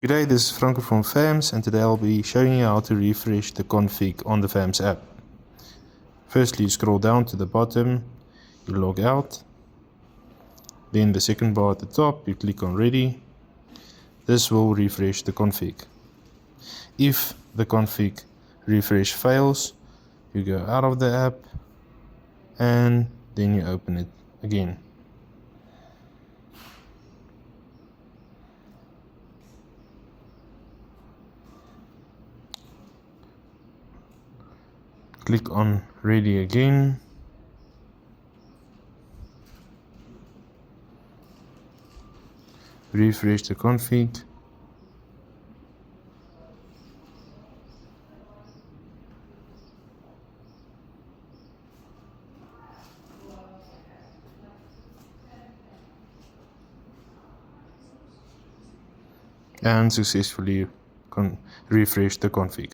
G'day, this is Franco from FAMS, and today I'll be showing you how to refresh the config on the FAMS app. Firstly, you scroll down to the bottom, you log out, then the second bar at the top, you click on ready. This will refresh the config. If the config refresh fails, you go out of the app and then you open it again. Click on ready again. Refresh the config. And successfully refresh the config.